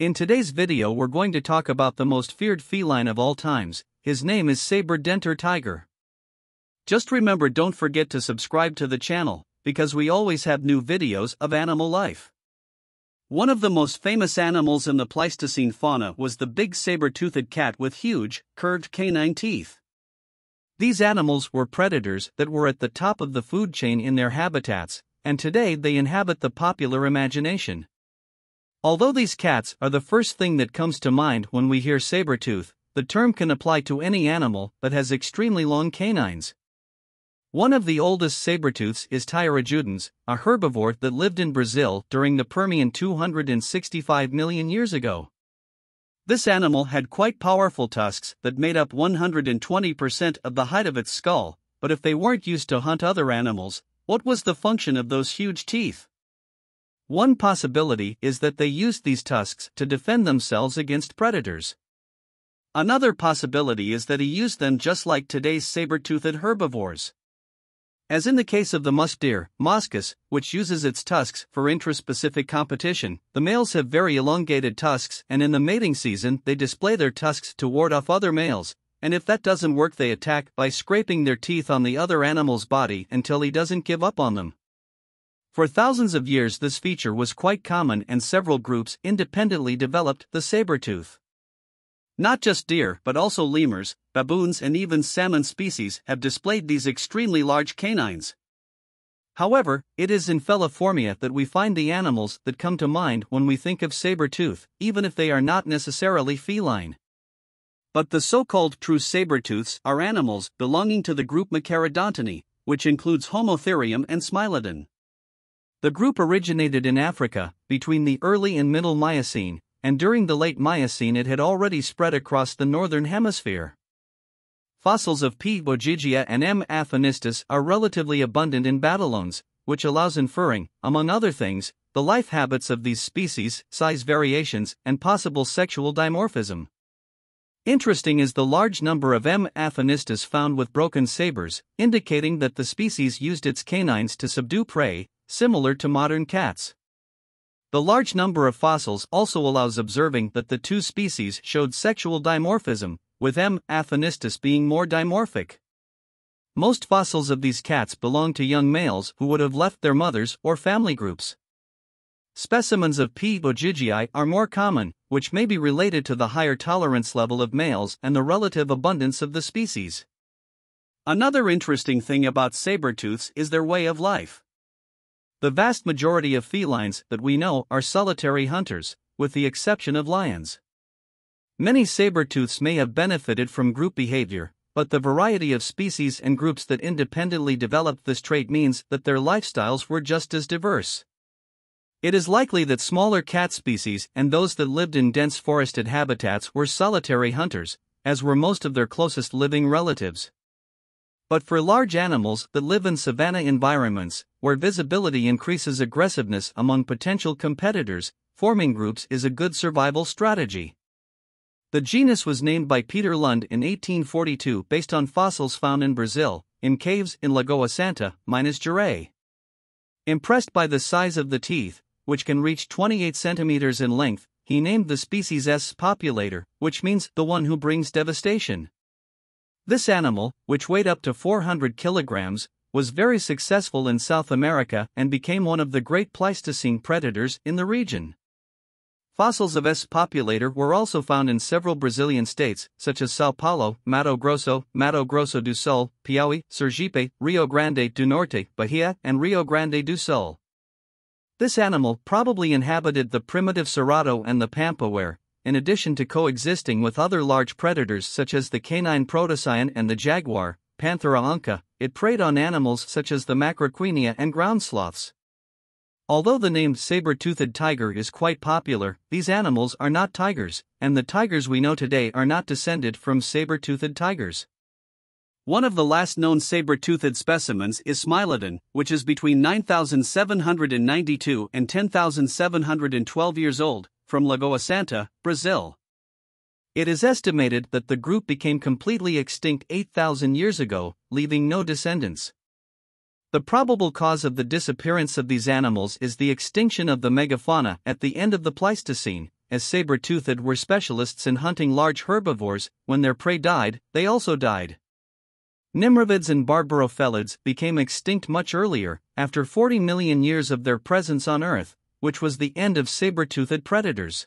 In today's video we're going to talk about the most feared feline of all times. His name is saber-tooth tiger. Just remember, don't forget to subscribe to the channel, because we always have new videos of animal life. One of the most famous animals in the Pleistocene fauna was the big saber-toothed cat with huge, curved canine teeth. These animals were predators that were at the top of the food chain in their habitats, and today they inhabit the popular imagination. Although these cats are the first thing that comes to mind when we hear saber-tooth, the term can apply to any animal that has extremely long canines. One of the oldest saber-tooths is Tiarajudens, a herbivore that lived in Brazil during the Permian 265 million years ago. This animal had quite powerful tusks that made up 120% of the height of its skull, but if they weren't used to hunt other animals, what was the function of those huge teeth? One possibility is that they used these tusks to defend themselves against predators. Another possibility is that he used them just like today's saber-toothed herbivores. As in the case of the musk deer, Moschus, which uses its tusks for intraspecific competition, the males have very elongated tusks, and in the mating season they display their tusks to ward off other males, and if that doesn't work they attack by scraping their teeth on the other animal's body until he doesn't give up on them. For thousands of years this feature was quite common, and several groups independently developed the saber-tooth. Not just deer but also lemurs, baboons and even salmon species have displayed these extremely large canines. However, it is in California that we find the animals that come to mind when we think of saber-tooth, even if they are not necessarily feline. But the so-called true saber-tooths are animals belonging to the group Machaerodontidae, which includes Homotherium and Smilodon. The group originated in Africa, between the early and middle Miocene, and during the late Miocene it had already spread across the northern hemisphere. Fossils of P. ogygia and M. aphanistus are relatively abundant in Babylones, which allows inferring, among other things, the life habits of these species, size variations, and possible sexual dimorphism. Interesting is the large number of M. aphanistus found with broken sabers, indicating that the species used its canines to subdue prey, similar to modern cats. The large number of fossils also allows observing that the two species showed sexual dimorphism, with M. aphanistus being more dimorphic. Most fossils of these cats belong to young males who would have left their mothers or family groups. Specimens of P. ogygiae are more common, which may be related to the higher tolerance level of males and the relative abundance of the species. Another interesting thing about saber-tooths is their way of life. The vast majority of felines that we know are solitary hunters, with the exception of lions. Many saber-tooths may have benefited from group behavior, but the variety of species and groups that independently developed this trait means that their lifestyles were just as diverse. It is likely that smaller cat species and those that lived in dense forested habitats were solitary hunters, as were most of their closest living relatives. But for large animals that live in savanna environments, where visibility increases aggressiveness among potential competitors, forming groups is a good survival strategy. The genus was named by Peter Lund in 1842 based on fossils found in Brazil, in caves in Lagoa Santa, Minas Gerais. Impressed by the size of the teeth, which can reach 28 centimeters in length, he named the species S. populator, which means the one who brings devastation. This animal, which weighed up to 400 kilograms, was very successful in South America and became one of the great Pleistocene predators in the region. Fossils of S. populator were also found in several Brazilian states, such as São Paulo, Mato Grosso do Sul, Piauí, Sergipe, Rio Grande do Norte, Bahia, and Rio Grande do Sul. This animal probably inhabited the primitive Cerrado and the Pampa where, in addition to coexisting with other large predators such as the canine Protocyon and the jaguar, Panthera onca, it preyed on animals such as the macroquenia and ground sloths. Although the name saber-toothed tiger is quite popular, these animals are not tigers, and the tigers we know today are not descended from saber-toothed tigers. One of the last known saber-toothed specimens is Smilodon, which is between 9,792 and 10,712 years old, from Lagoa Santa, Brazil. It is estimated that the group became completely extinct 8,000 years ago, leaving no descendants. The probable cause of the disappearance of these animals is the extinction of the megafauna at the end of the Pleistocene, as saber-toothed were specialists in hunting large herbivores. When their prey died, they also died. Nimravids and barbarophelids became extinct much earlier, after 40 million years of their presence on Earth, which was the end of saber-toothed predators.